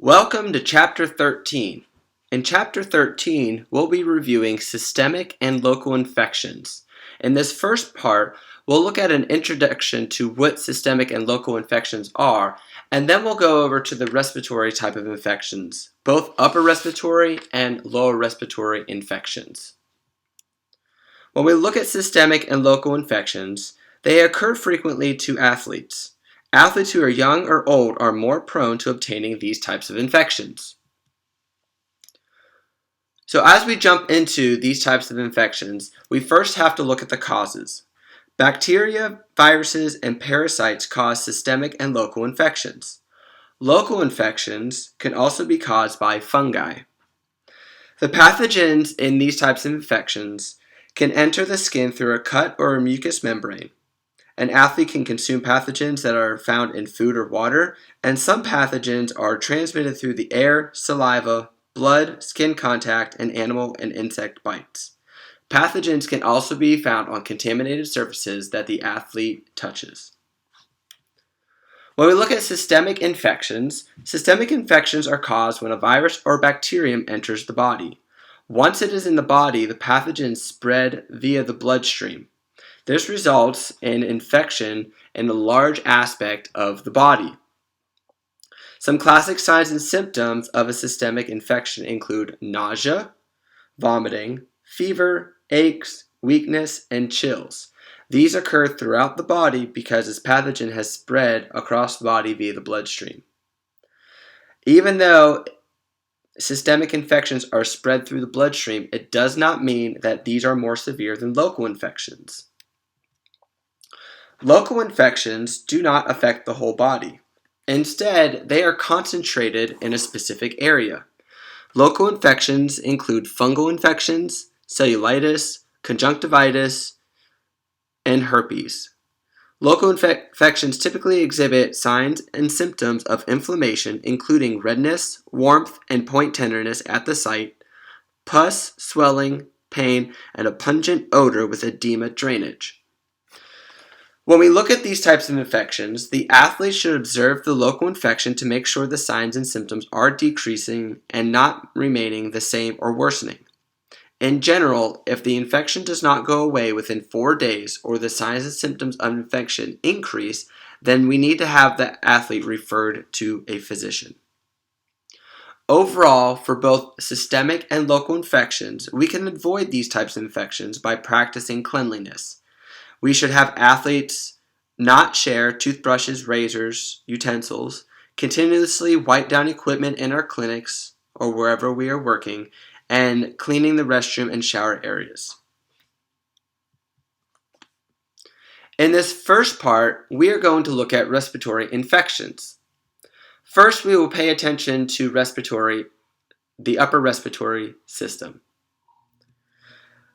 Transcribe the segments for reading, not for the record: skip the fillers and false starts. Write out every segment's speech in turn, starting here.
Welcome to Chapter 13. In Chapter 13, we'll be reviewing systemic and local infections. In this first part, we'll look at an introduction to what systemic and local infections are, and then we'll go over to the respiratory type of infections, both upper respiratory and lower respiratory infections. When we look at systemic and local infections, they occur frequently to athletes. Athletes who are young or old are more prone to obtaining these types of infections. So as we jump into these types of infections, we first have to look at the causes. Bacteria, viruses, and parasites cause systemic and local infections. Local infections can also be caused by fungi. The pathogens in these types of infections can enter the skin through a cut or a mucous membrane. An athlete can consume pathogens that are found in food or water, and some pathogens are transmitted through the air, saliva, blood, skin contact, and animal and insect bites. Pathogens can also be found on contaminated surfaces that the athlete touches. When we look at systemic infections are caused when a virus or bacterium enters the body. Once it is in the body, the pathogens spread via the bloodstream. This results in infection in a large aspect of the body. Some classic signs and symptoms of a systemic infection include nausea, vomiting, fever, aches, weakness, and chills. These occur throughout the body because this pathogen has spread across the body via the bloodstream. Even though systemic infections are spread through the bloodstream, it does not mean that these are more severe than local infections. Local infections do not affect the whole body. Instead, they are concentrated in a specific area. Local infections include fungal infections, cellulitis, conjunctivitis, and herpes. Local infections typically exhibit signs and symptoms of inflammation, including redness, warmth, and point tenderness at the site, pus, swelling, pain, and a pungent odor with edema drainage. When we look at these types of infections, the athlete should observe the local infection to make sure the signs and symptoms are decreasing and not remaining the same or worsening. In general, if the infection does not go away within 4 days or the signs and symptoms of infection increase, then we need to have the athlete referred to a physician. Overall, for both systemic and local infections, we can avoid these types of infections by practicing cleanliness. We should have athletes not share toothbrushes, razors, utensils, continuously wipe down equipment in our clinics or wherever we are working, and cleaning the restroom and shower areas. In this first part, we are going to look at respiratory infections. First, we will pay attention to the upper respiratory system.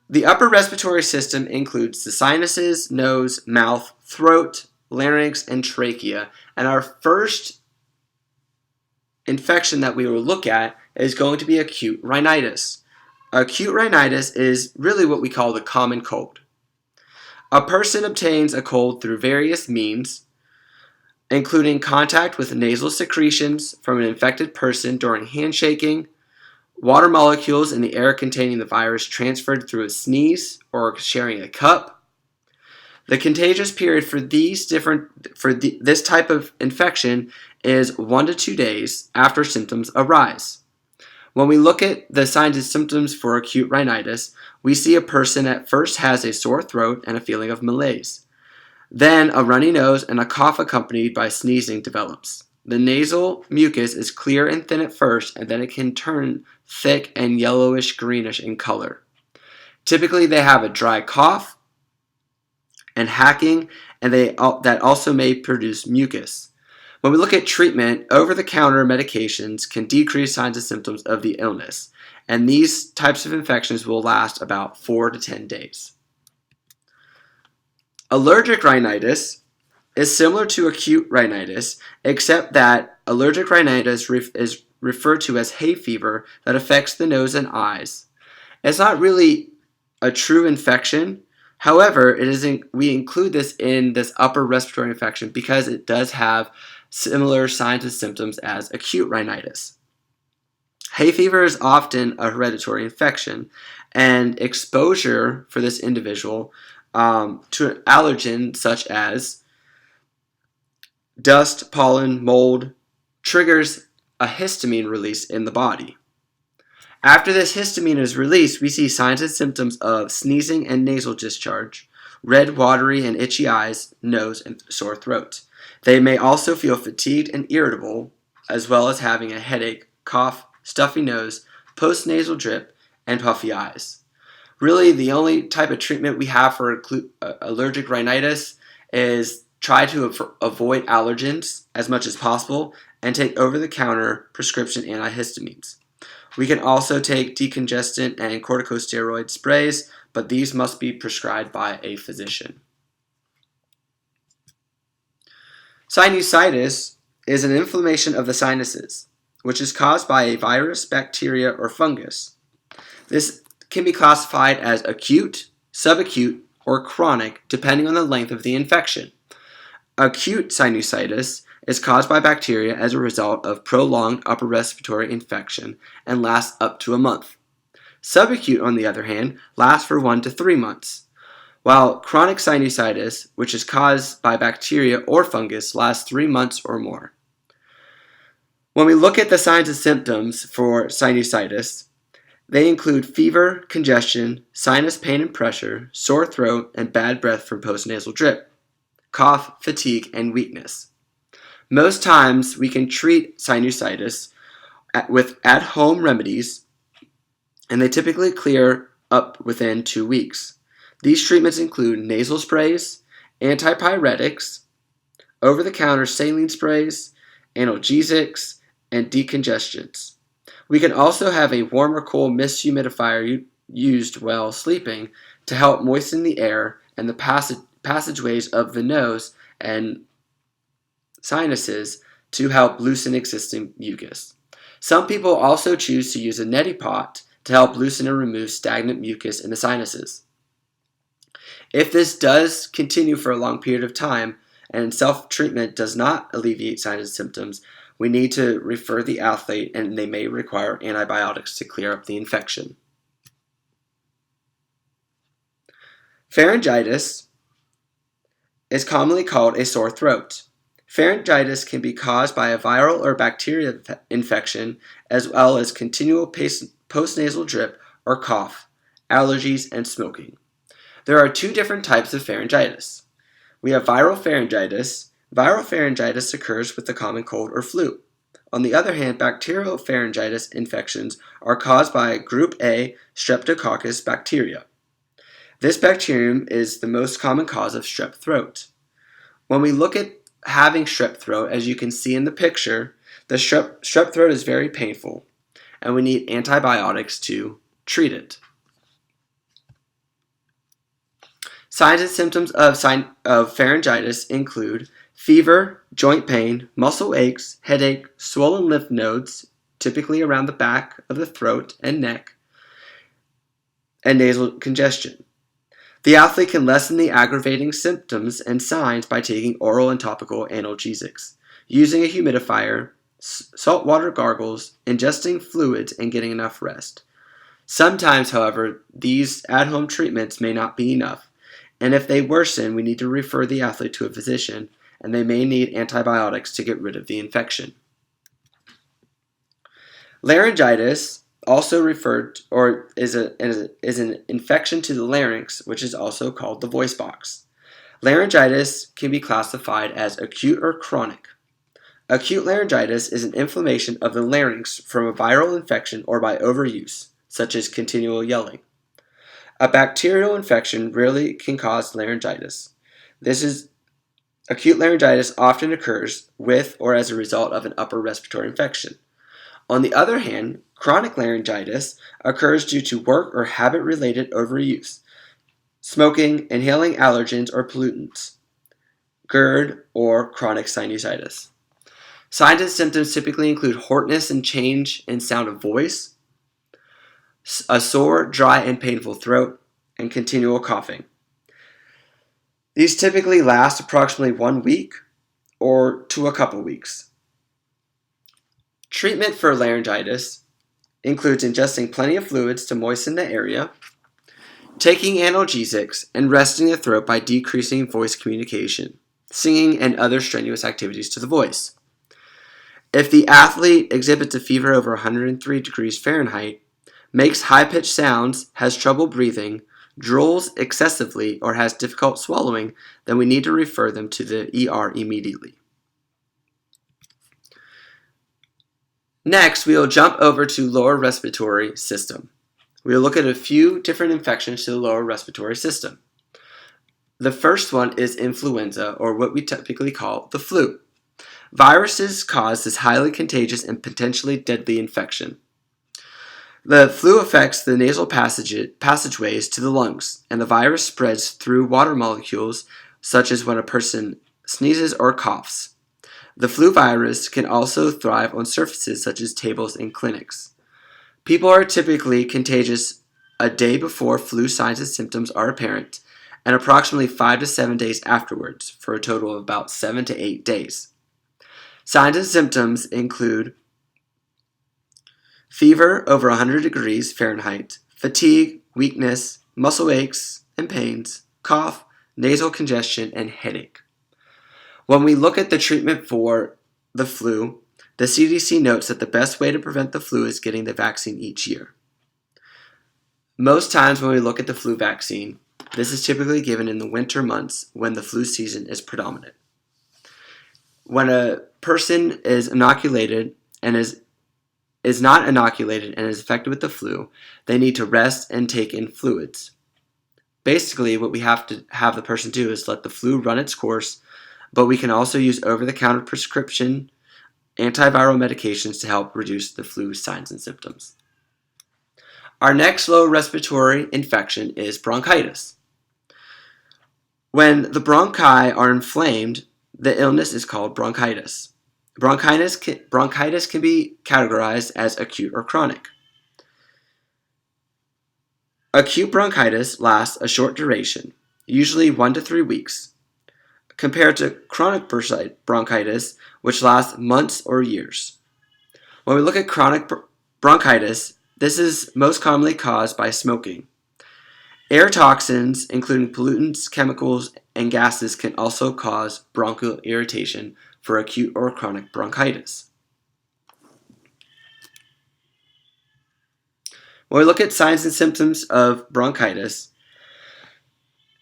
The upper respiratory system includes the sinuses, nose, mouth, throat, larynx, and trachea. And our first infection that we will look at is going to be acute rhinitis. Acute rhinitis is really what we call the common cold. A person obtains a cold through various means, including contact with nasal secretions from an infected person during handshaking, water molecules in the air containing the virus transferred through a sneeze or sharing a cup. The contagious period for this type of infection is 1 to 2 days after symptoms arise. When we look at the signs and symptoms for acute rhinitis, we see a person at first has a sore throat and a feeling of malaise. Then a runny nose and a cough accompanied by sneezing develops. The nasal mucus is clear and thin at first, and then it can turn thick and yellowish-greenish in color. Typically, they have a dry cough and hacking, and that also may produce mucus. When we look at treatment, over-the-counter medications can decrease signs and symptoms of the illness, and these types of infections will last about 4 to 10 days. Allergic rhinitis is similar to acute rhinitis, except that allergic rhinitis is referred to as hay fever that affects the nose and eyes. It's not really a true infection. However, we include this in this upper respiratory infection because it does have similar signs and symptoms as acute rhinitis. Hay fever is often a hereditary infection, and exposure for this individual to an allergen such as dust, pollen, mold triggers a histamine release in the body. After this histamine is released, we see signs and symptoms of sneezing and nasal discharge, red, watery, and itchy eyes, nose, and sore throat. They may also feel fatigued and irritable, as well as having a headache, cough, stuffy nose, postnasal drip, and puffy eyes. Really, the only type of treatment we have for allergic rhinitis is try to avoid allergens as much as possible and take over-the-counter prescription antihistamines. We can also take decongestant and corticosteroid sprays, but these must be prescribed by a physician. Sinusitis is an inflammation of the sinuses, which is caused by a virus, bacteria, or fungus. This can be classified as acute, subacute, or chronic, depending on the length of the infection. Acute sinusitis is caused by bacteria as a result of prolonged upper respiratory infection and lasts up to a month. Subacute, on the other hand, lasts for 1 to 3 months, while chronic sinusitis, which is caused by bacteria or fungus, lasts 3 months or more. When we look at the signs and symptoms for sinusitis, they include fever, congestion, sinus pain and pressure, sore throat, and bad breath from postnasal drip, cough, fatigue, and weakness. Most times, we can treat sinusitis with at-home remedies, and they typically clear up within 2 weeks. These treatments include nasal sprays, antipyretics, over-the-counter saline sprays, analgesics, and decongestants. We can also have a warm or cool mist humidifier used while sleeping to help moisten the air and the passageways of the nose and sinuses to help loosen existing mucus. Some people also choose to use a neti pot to help loosen and remove stagnant mucus in the sinuses. If this does continue for a long period of time and self-treatment does not alleviate sinus symptoms, we need to refer the athlete and they may require antibiotics to clear up the infection. Pharyngitis is commonly called a sore throat. Pharyngitis can be caused by a viral or bacterial infection as well as continual postnasal drip or cough, allergies, and smoking. There are 2 different types of pharyngitis. We have viral pharyngitis. Viral pharyngitis occurs with the common cold or flu. On the other hand, bacterial pharyngitis infections are caused by group A Streptococcus bacteria. This bacterium is the most common cause of strep throat. When we look at having strep throat, as you can see in the picture, the strep throat is very painful, and we need antibiotics to treat it. Signs and symptoms of pharyngitis include fever, joint pain, muscle aches, headache, swollen lymph nodes, typically around the back of the throat and neck, and nasal congestion. The athlete can lessen the aggravating symptoms and signs by taking oral and topical analgesics, using a humidifier, saltwater gargles, ingesting fluids, and getting enough rest. Sometimes, however, these at-home treatments may not be enough, and if they worsen, we need to refer the athlete to a physician, and they may need antibiotics to get rid of the infection. Laryngitis, also referred or is an infection to the larynx, which is also called the voice box. Laryngitis can be classified as acute or chronic. Acute laryngitis is an inflammation of the larynx from a viral infection or by overuse, such as continual yelling. A bacterial infection rarely can cause laryngitis. Acute laryngitis often occurs with or as a result of an upper respiratory infection. On the other hand, chronic laryngitis occurs due to work or habit-related overuse, smoking, inhaling allergens or pollutants, GERD, or chronic sinusitis. Signs and symptoms typically include hoarseness and change in sound of voice, a sore, dry, and painful throat, and continual coughing. These typically last approximately 1 week or to a couple weeks. Treatment for laryngitis includes ingesting plenty of fluids to moisten the area, taking analgesics, and resting the throat by decreasing voice communication, singing, and other strenuous activities to the voice. If the athlete exhibits a fever over 103 degrees Fahrenheit, makes high-pitched sounds, has trouble breathing, drools excessively, or has difficult swallowing, then we need to refer them to the ER immediately. Next, we will jump over to lower respiratory system. We will look at a few different infections to the lower respiratory system. The first one is influenza, or what we typically call the flu. Viruses cause this highly contagious and potentially deadly infection. The flu affects the nasal passageways to the lungs, and the virus spreads through water molecules, such as when a person sneezes or coughs. The flu virus can also thrive on surfaces such as tables and clinics. People are typically contagious a day before flu signs and symptoms are apparent, and approximately 5 to 7 days afterwards, for a total of about 7 to 8 days. Signs and symptoms include fever over 100 degrees Fahrenheit, fatigue, weakness, muscle aches and pains, cough, nasal congestion, and headache. When we look at the treatment for the flu, the CDC notes that the best way to prevent the flu is getting the vaccine each year. Most times when we look at the flu vaccine, this is typically given in the winter months when the flu season is predominant. When a person is inoculated and is not inoculated and is affected with the flu, they need to rest and take in fluids. Basically, what we have to have the person do is let the flu run its course, but we can also use over-the-counter prescription antiviral medications to help reduce the flu signs and symptoms. Our next lower respiratory infection is bronchitis. When the bronchi are inflamed, the illness is called bronchitis. Bronchitis can be categorized as acute or chronic. Acute bronchitis lasts a short duration, usually 1 to 3 weeks, compared to chronic bronchitis, which lasts months or years. When we look at chronic bronchitis, this is most commonly caused by smoking. Air toxins, including pollutants, chemicals, and gases, can also cause bronchial irritation for acute or chronic bronchitis. When we look at signs and symptoms of bronchitis,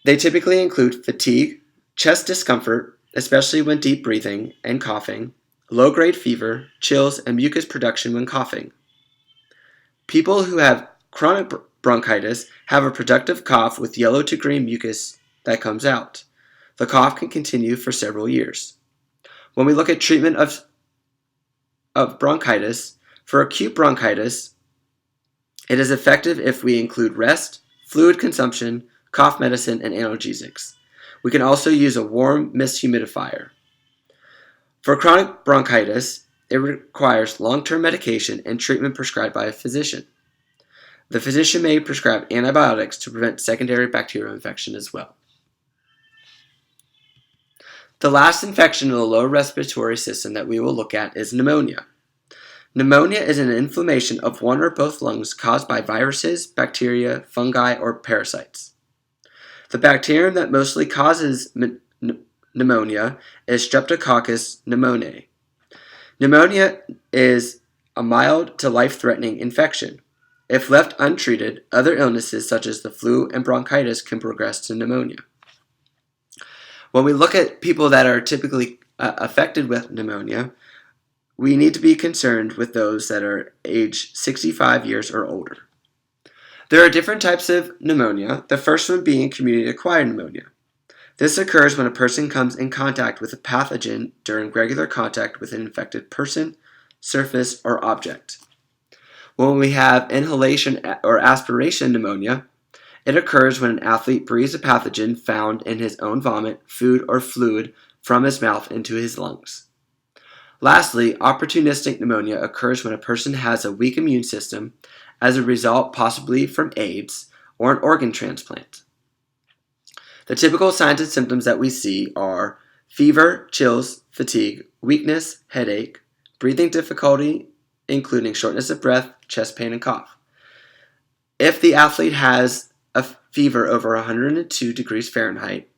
they typically include fatigue, chest discomfort, especially when deep breathing and coughing, low-grade fever, chills, and mucus production when coughing. People who have chronic bronchitis have a productive cough with yellow to green mucus that comes out. The cough can continue for several years. When we look at treatment of bronchitis, for acute bronchitis, it is effective if we include rest, fluid consumption, cough medicine, and analgesics. We can also use a warm mist humidifier. For chronic bronchitis, it requires long-term medication and treatment prescribed by a physician. The physician may prescribe antibiotics to prevent secondary bacterial infection as well. The last infection in the lower respiratory system that we will look at is pneumonia. Pneumonia is an inflammation of one or both lungs caused by viruses, bacteria, fungi, or parasites. The bacterium that mostly causes pneumonia is Streptococcus pneumoniae. Pneumonia is a mild to life-threatening infection. If left untreated, other illnesses such as the flu and bronchitis can progress to pneumonia. When we look at people that are typically affected with pneumonia, we need to be concerned with those that are age 65 years or older. There are different types of pneumonia, the first one being community-acquired pneumonia. This occurs when a person comes in contact with a pathogen during regular contact with an infected person, surface, or object. When we have inhalation or aspiration pneumonia, it occurs when an athlete breathes a pathogen found in his own vomit, food, or fluid from his mouth into his lungs. Lastly, opportunistic pneumonia occurs when a person has a weak immune system as a result possibly from AIDS or an organ transplant. The typical signs and symptoms that we see are fever, chills, fatigue, weakness, headache, breathing difficulty, including shortness of breath, chest pain, and cough. If the athlete has a fever over 102 degrees Fahrenheit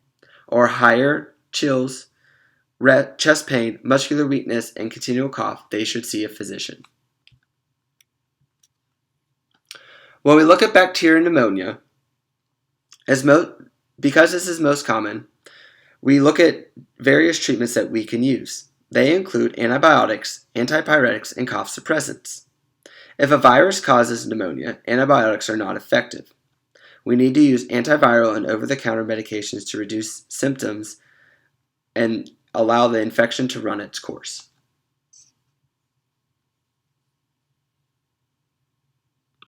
or higher, chills, chest pain, muscular weakness, and continual cough, they should see a physician. When we look at bacterial pneumonia, because this is most common, we look at various treatments that we can use. They include antibiotics, antipyretics, and cough suppressants. If a virus causes pneumonia, antibiotics are not effective. We need to use antiviral and over-the-counter medications to reduce symptoms and allow the infection to run its course.